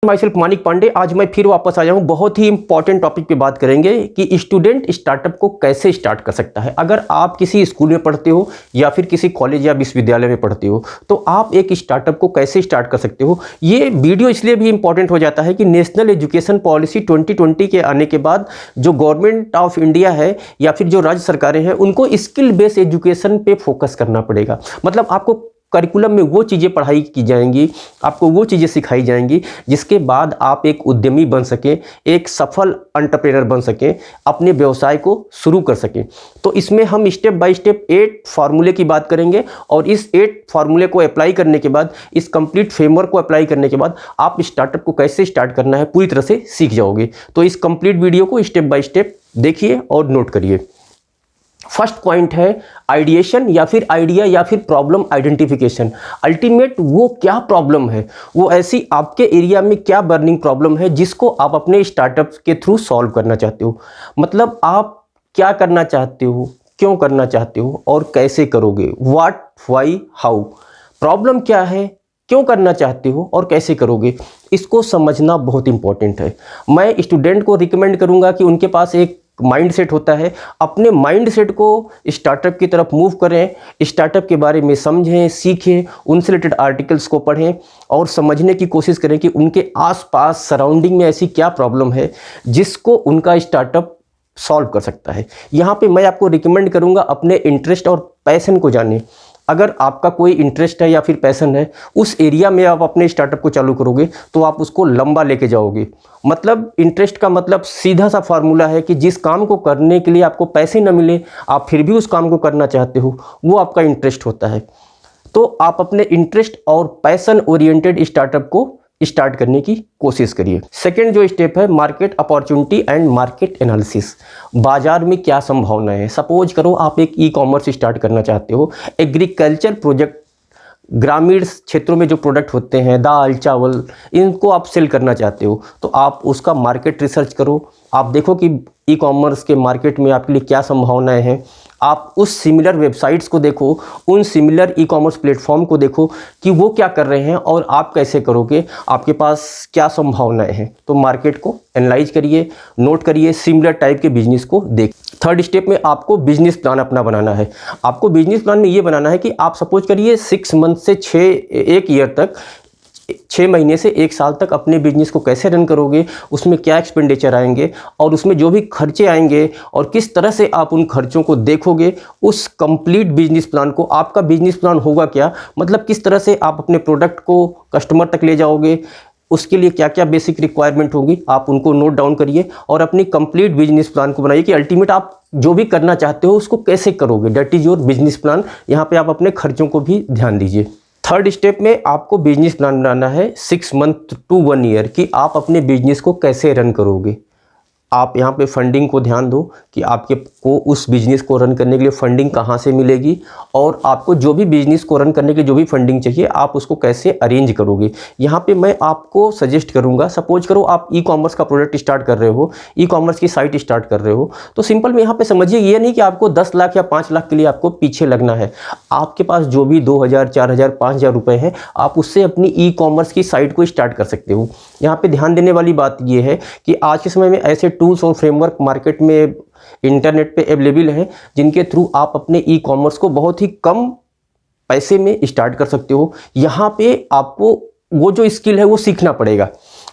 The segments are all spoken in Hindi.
My self Manik Pandey. आज मैं फिर वापस आया हूँ, बहुत ही इंपॉर्टेंट टॉपिक पे बात करेंगे कि स्टूडेंट स्टार्टअप को कैसे स्टार्ट कर सकता है। अगर आप किसी स्कूल में पढ़ते हो या फिर किसी कॉलेज या विश्वविद्यालय में पढ़ते हो तो आप एक स्टार्टअप को कैसे स्टार्ट कर सकते हो। ये वीडियो इसलिए भी इंपॉर्टेंट हो जाता है कि नेशनल एजुकेशन पॉलिसी 2020 के आने के बाद जो गवर्नमेंट ऑफ इंडिया है या फिर जो राज्य सरकारें हैं उनको स्किल बेस्ड एजुकेशन पे फोकस करना पड़ेगा। मतलब आपको करिकुलम में वो चीज़ें पढ़ाई की जाएंगी, आपको वो चीज़ें सिखाई जाएंगी जिसके बाद आप एक उद्यमी बन सकें, एक सफल एंटरप्रेन्योर बन सकें, अपने व्यवसाय को शुरू कर सकें। तो इसमें हम स्टेप बाय स्टेप 8 फार्मूले की बात करेंगे और इस 8 फार्मूले को अप्लाई करने के बाद, इस कंप्लीट फ्रेमवर्क को अप्लाई करने के बाद आप स्टार्टअप को कैसे स्टार्ट करना है पूरी तरह से सीख जाओगे। तो इस कंप्लीट वीडियो को स्टेप बाय स्टेप देखिए और नोट करिए। फर्स्ट पॉइंट है आइडिएशन या फिर आइडिया या फिर प्रॉब्लम आइडेंटिफिकेशन। अल्टीमेट वो क्या प्रॉब्लम है, वो ऐसी आपके एरिया में क्या बर्निंग प्रॉब्लम है जिसको आप अपने स्टार्टअप के थ्रू सॉल्व करना चाहते हो। मतलब आप क्या करना चाहते हो, क्यों करना चाहते हो और कैसे करोगे। What, why, how. प्रॉब्लम क्या है, क्यों करना चाहते हो और कैसे करोगे, इसको समझना बहुत इंपॉर्टेंट है। मैं स्टूडेंट को रिकमेंड करूंगा कि उनके पास एक माइंड सेट होता है, अपने माइंड सेट को स्टार्टअप की तरफ मूव करें, स्टार्टअप के बारे में समझें, सीखें, उनसे रिलेटेड आर्टिकल्स को पढ़ें और समझने की कोशिश करें कि उनके आसपास सराउंडिंग में ऐसी क्या प्रॉब्लम है जिसको उनका स्टार्टअप सॉल्व कर सकता है। यहाँ पे मैं आपको रिकमेंड करूँगा अपने इंटरेस्ट और पैशन को जानें। अगर आपका कोई इंटरेस्ट है या फिर पैशन है, उस एरिया में आप अपने स्टार्टअप को चालू करोगे तो आप उसको लंबा लेके जाओगे। मतलब इंटरेस्ट का मतलब सीधा सा फार्मूला है कि जिस काम को करने के लिए आपको पैसे न मिले, आप फिर भी उस काम को करना चाहते हो, वो आपका इंटरेस्ट होता है। तो आप अपने इंटरेस्ट और पैशन ओरिएंटेड स्टार्टअप को स्टार्ट करने की कोशिश करिए। सेकेंड जो स्टेप है market opportunity and market analysis. बाजार में क्या संभावनाएं हैं। सपोज करो आप एक ई कॉमर्स स्टार्ट करना चाहते हो, एग्रीकल्चर प्रोजेक्ट, ग्रामीण क्षेत्रों में जो प्रोडक्ट होते हैं, दाल चावल, इनको आप सेल करना चाहते हो तो आप उसका मार्केट रिसर्च करो। आप देखो कि ई कॉमर्स के मार्केट में आपके लिए क्या संभावनाएं हैं। आप उस सिमिलर वेबसाइट्स को देखो, उन सिमिलर ई कॉमर्स प्लेटफॉर्म को देखो कि वो क्या कर रहे हैं और आप कैसे करोगे, आपके पास क्या संभावनाएं हैं। तो मार्केट को एनालाइज करिए, नोट करिए, सिमिलर टाइप के बिजनेस को देख। थर्ड स्टेप में आपको बिजनेस प्लान अपना बनाना है। आपको बिजनेस प्लान में ये बनाना है कि आप सपोज करिए 6 मंथ से 1 ईयर तक, 6 महीने से 1 साल तक अपने बिजनेस को कैसे रन करोगे, उसमें क्या एक्सपेंडिचर आएंगे और उसमें जो भी खर्चे आएंगे और किस तरह से आप उन खर्चों को देखोगे। उस कंप्लीट बिजनेस प्लान को, आपका बिजनेस प्लान होगा क्या, मतलब किस तरह से आप अपने प्रोडक्ट को कस्टमर तक ले जाओगे, उसके लिए क्या क्या बेसिक रिक्वायरमेंट होगी, आप उनको नोट डाउन करिए और अपनी कंप्लीट बिजनेस प्लान को बनाइए कि अल्टीमेट आप जो भी करना चाहते हो उसको कैसे करोगे। That is your business plan. यहाँ पे आप अपने खर्चों को भी ध्यान दीजिए। थर्ड स्टेप में आपको बिजनेस प्लान बनाना है 6 मंथ टू 1 ईयर कि आप अपने बिजनेस को कैसे रन करोगे। आप यहाँ पे फंडिंग को ध्यान दो कि आपके को उस बिजनेस को रन करने के लिए फंडिंग कहाँ से मिलेगी और आपको जो भी बिजनेस को रन करने के लिए जो भी फंडिंग चाहिए आप उसको कैसे अरेंज करोगे। यहाँ पे मैं आपको सजेस्ट करूँगा, सपोज करो आप ई कॉमर्स का प्रोडक्ट स्टार्ट कर रहे हो, ई कॉमर्स की साइट स्टार्ट कर रहे हो, तो सिंपल में यहाँ पे समझिए ये नहीं कि आपको 10 लाख या 5 लाख के लिए आपको पीछे लगना है। आपके पास जो भी 2000, 4000, 5000 रुपये हैं, आप उससे अपनी ई कॉमर्स की साइट को स्टार्ट कर सकते हो। यहाँ पे ध्यान देने वाली बात ये है कि आज के समय में ऐसे टूल्स और फ्रेमवर्क मार्केट में इंटरनेट पे अवेलेबल है जिनके थ्रू आप अपने ई कॉमर्स को बहुत ही कम पैसे में स्टार्ट कर सकते हो। यहाँ पे आपको वो जो स्किल है वो सीखना पड़ेगा।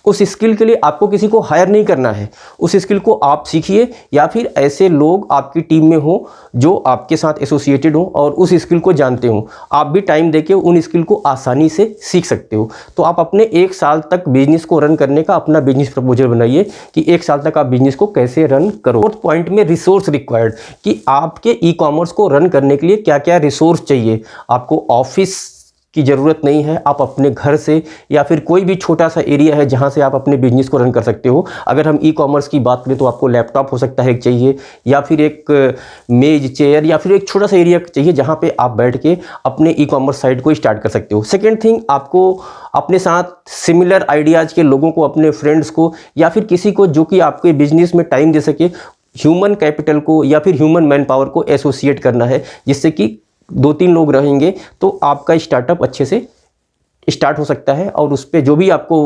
उस स्किल के लिए आपको किसी को हायर नहीं करना है, उस स्किल को आप सीखिए या फिर ऐसे लोग आपकी टीम में हो जो आपके साथ एसोसिएटेड हो और उस स्किल को जानते हो। आप भी टाइम देके उन स्किल को आसानी से सीख सकते हो। तो आप अपने 1 साल तक बिजनेस को रन करने का अपना बिजनेस प्रपोजल बनाइए कि 1 साल तक आप बिजनेस को कैसे रन करो। फोर्थ पॉइंट में रिसोर्स रिक्वायर्ड कि आपके ई कॉमर्स को रन करने के लिए क्या क्या रिसोर्स चाहिए। आपको ऑफिस की ज़रूरत नहीं है, आप अपने घर से या फिर कोई भी छोटा सा एरिया है जहां से आप अपने बिजनेस को रन कर सकते हो। अगर हम ई कॉमर्स की बात करें तो आपको लैपटॉप हो सकता है एक चाहिए, या फिर एक मेज, चेयर, या फिर एक छोटा सा एरिया चाहिए जहां पे आप बैठ के अपने ई कॉमर्स साइट को स्टार्ट कर सकते हो। सेकेंड थिंग, आपको अपने साथ सिमिलर आइडियाज़ के लोगों को, अपने फ्रेंड्स को या फिर किसी को जो कि आपके बिजनेस में टाइम दे सके, ह्यूमन कैपिटल को या फिर ह्यूमन मैन पावर को एसोसिएट करना है, जिससे कि 2-3 लोग रहेंगे तो आपका स्टार्टअप अच्छे से स्टार्ट हो सकता है और उस पर जो भी आपको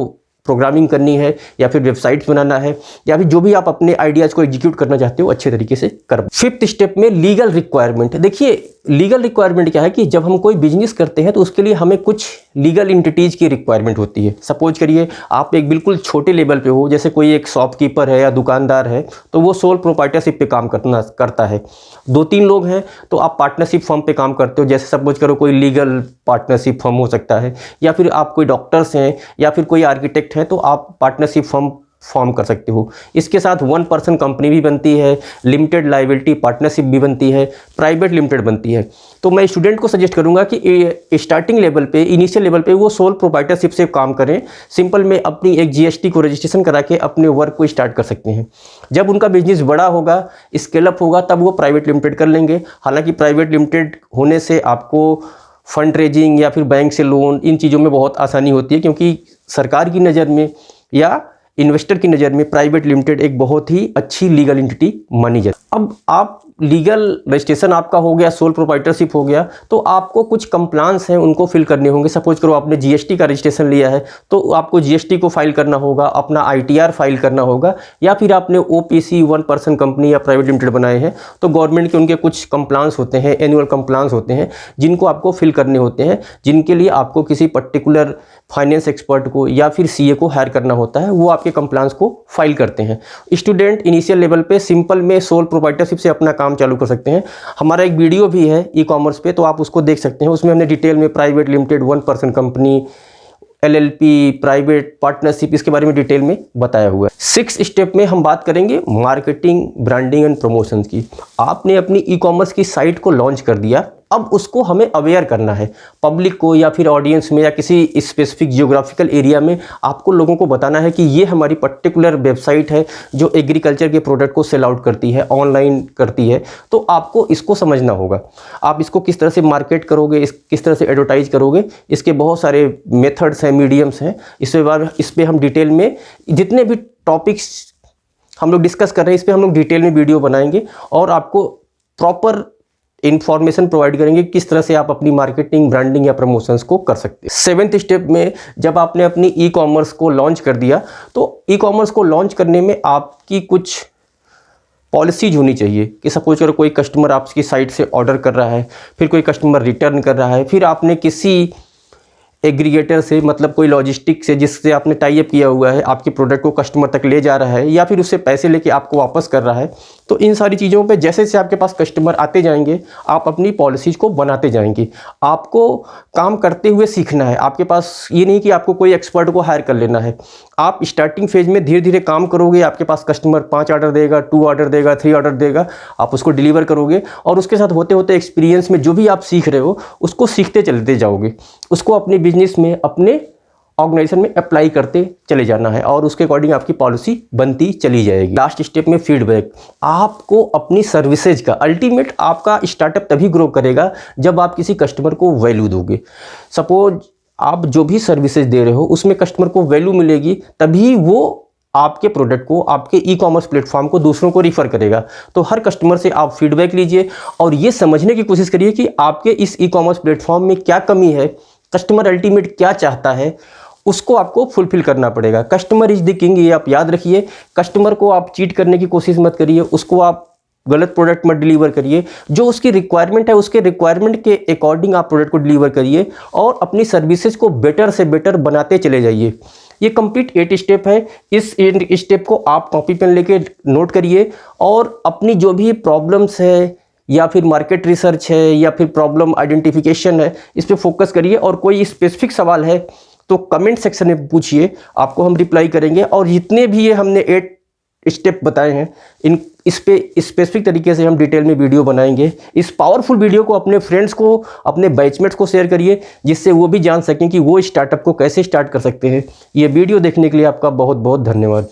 प्रोग्रामिंग करनी है या फिर वेबसाइट्स बनाना है या फिर जो भी आप अपने आइडियाज़ को एग्जीक्यूट करना चाहते हो अच्छे तरीके से कर। 5th स्टेप में लीगल रिक्वायरमेंट। देखिए लीगल रिक्वायरमेंट क्या है कि जब हम कोई बिजनेस करते हैं तो उसके लिए हमें कुछ लीगल एंटिटीज़ की रिक्वायरमेंट होती है। सपोज करिए आप एक बिल्कुल छोटे लेवल पे हो, जैसे कोई एक शॉपकीपर है या दुकानदार है, तो वो सोल प्रोप्राइटरशिप पे काम करता है। 2-3 लोग हैं तो आप पार्टनरशिप फर्म पे काम करते हो, जैसे सपोज करो कोई लीगल पार्टनरशिप फर्म हो सकता है, या फिर आप कोई डॉक्टर्स हैं या फिर कोई आर्किटेक्ट हैं तो आप पार्टनरशिप फर्म फॉर्म कर सकते हो। इसके साथ 1 पर्सन कंपनी भी बनती है, लिमिटेड लायबिलिटी पार्टनरशिप भी बनती है, प्राइवेट लिमिटेड बनती है। तो मैं स्टूडेंट को सजेस्ट करूंगा कि स्टार्टिंग लेवल पे, इनिशियल लेवल पे वो सोल प्रोप्राइटरशिप से काम करें। सिंपल में अपनी एक जीएसटी को रजिस्ट्रेशन करा के अपने वर्क को स्टार्ट कर सकते हैं। जब उनका बिजनेस बड़ा होगा, स्केलअप होगा, तब वो प्राइवेट लिमिटेड कर लेंगे। हालांकि प्राइवेट लिमिटेड होने से आपको फंड रेजिंग या फिर बैंक से लोन, इन चीज़ों में बहुत आसानी होती है, क्योंकि सरकार की नज़र में या इन्वेस्टर की नज़र में प्राइवेट लिमिटेड एक बहुत ही अच्छी लीगल एंटिटी मानी जाती है। अब आप लीगल रजिस्ट्रेशन आपका हो गया, सोल प्रोप्राइटरशिप हो गया, तो आपको कुछ कंप्लायंस हैं उनको फिल करने होंगे। सपोज करो आपने जीएसटी का रजिस्ट्रेशन लिया है तो आपको जीएसटी को फाइल करना होगा, अपना आईटीआर फाइल करना होगा, या फिर आपने ओपीसी 1 पर्सन कंपनी या प्राइवेट लिमिटेड बनाए हैं तो गवर्नमेंट के उनके कुछ कंप्लायंस होते हैं, एनुअल कंप्लायंस होते हैं, जिनको आपको फिल करने होते हैं, जिनके लिए आपको किसी पर्टिकुलर फाइनेंस एक्सपर्ट को या फिर सीए को हायर करना होता है। वो आपके कंप्लायंस को फाइल करते हैं। स्टूडेंट इनिशियल लेवल पे सिंपल में सोल प्रोप्राइटरशिप से अपना काम चालू कर सकते हैं। हमारा एक वीडियो भी है ई कॉमर्स पे, तो आप उसको देख सकते हैं। उसमें हमने डिटेल में private limited, 1 person company, LLP, private partnership, इसके बारे में डिटेल में बताया हुआ है। 6th स्टेप में हम बात करेंगे मार्केटिंग, ब्रांडिंग एंड प्रमोशन की। आपने अपनी ई कॉमर्स की साइट को लॉन्च कर दिया, अब उसको हमें अवेयर करना है पब्लिक को या फिर ऑडियंस में या किसी स्पेसिफिक जियोग्राफिकल एरिया में। आपको लोगों को बताना है कि ये हमारी पर्टिकुलर वेबसाइट है जो एग्रीकल्चर के प्रोडक्ट को सेल आउट करती है, ऑनलाइन करती है। तो आपको इसको समझना होगा, आप इसको किस तरह से मार्केट करोगे, किस तरह से एडवर्टाइज करोगे। इसके बहुत सारे मेथड्स हैं, मीडियम्स हैं। इस पर हम डिटेल में जितने भी टॉपिक्स हम लोग डिस्कस कर रहे हैं, इस पर हम लोग डिटेल में वीडियो बनाएंगे और आपको प्रॉपर इंफॉर्मेशन प्रोवाइड करेंगे किस तरह से आप अपनी मार्केटिंग, ब्रांडिंग या प्रमोशंस को कर सकते हैं। 7th स्टेप में जब आपने अपनी ई कॉमर्स को लॉन्च कर दिया तो ई कॉमर्स को लॉन्च करने में आपकी कुछ पॉलिसीज होनी चाहिए कि सपोज करो कोई कस्टमर आपकी साइट से ऑर्डर कर रहा है, फिर कोई कस्टमर रिटर्न कर रहा है, फिर आपने किसी एग्रीगेटर से, मतलब कोई लॉजिस्टिक से जिससे आपने टाई अप किया हुआ है, आपके प्रोडक्ट को कस्टमर तक ले जा रहा है या फिर उससे पैसे लेके आपको वापस कर रहा है। तो इन सारी चीज़ों पे जैसे जैसे आपके पास कस्टमर आते जाएंगे, आप अपनी पॉलिसीज़ को बनाते जाएंगे। आपको काम करते हुए सीखना है। आपके पास ये नहीं कि आपको कोई एक्सपर्ट को हायर कर लेना है। आप स्टार्टिंग फेज में धीरे धीरे काम करोगे, आपके पास कस्टमर 5 ऑर्डर देगा, 2 ऑर्डर देगा, 3 ऑर्डर देगा, आप उसको डिलीवर करोगे और उसके साथ होते होते एक्सपीरियंस में जो भी आप सीख रहे हो उसको सीखते चलते जाओगे। उसको अपने बिजनेस में, अपने ऑर्गेनाइजेशन में अप्लाई करते चले जाना है और उसके अकॉर्डिंग आपकी पॉलिसी बनती चली जाएगी। लास्ट स्टेप में फीडबैक। आपको अपनी सर्विसेज का, अल्टीमेट आपका स्टार्टअप तभी ग्रो करेगा जब आप किसी कस्टमर को वैल्यू दोगे। सपोज आप जो भी सर्विसेज दे रहे हो उसमें कस्टमर को वैल्यू मिलेगी, तभी वो आपके प्रोडक्ट को, आपके ई कॉमर्स प्लेटफॉर्म को दूसरों को रिफ़र करेगा। तो हर कस्टमर से आप फीडबैक लीजिए और ये समझने की कोशिश करिए कि आपके इस ई कॉमर्स प्लेटफॉर्म में क्या कमी है, कस्टमर अल्टीमेट क्या चाहता है, उसको आपको फुलफिल करना पड़ेगा। कस्टमर इज द किंग, ये आप याद रखिए। कस्टमर को आप चीट करने की कोशिश मत करिए, उसको आप गलत प्रोडक्ट मत डिलीवर करिए। जो उसकी रिक्वायरमेंट है, उसके रिक्वायरमेंट के अकॉर्डिंग आप प्रोडक्ट को डिलीवर करिए और अपनी सर्विसेज को बेटर से बेटर बनाते चले जाइए। ये कंप्लीट 8 स्टेप है। इस 8 स्टेप को आप कॉपी पेन लेके नोट करिए और अपनी जो भी प्रॉब्लम्स है या फिर मार्केट रिसर्च है या फिर प्रॉब्लम आइडेंटिफिकेशन है, इस पर फोकस करिए। और कोई स्पेसिफिक सवाल है तो कमेंट सेक्शन में पूछिए, आपको हम रिप्लाई करेंगे। और जितने भी ये हमने 8 स्टेप बताए हैं, इस पे स्पेसिफिक तरीके से हम डिटेल में वीडियो बनाएंगे। इस पावरफुल वीडियो को अपने फ्रेंड्स को, अपने बैचमेट्स को शेयर करिए, जिससे वो भी जान सकें कि वो स्टार्टअप को कैसे स्टार्ट कर सकते हैं। ये वीडियो देखने के लिए आपका बहुत बहुत धन्यवाद।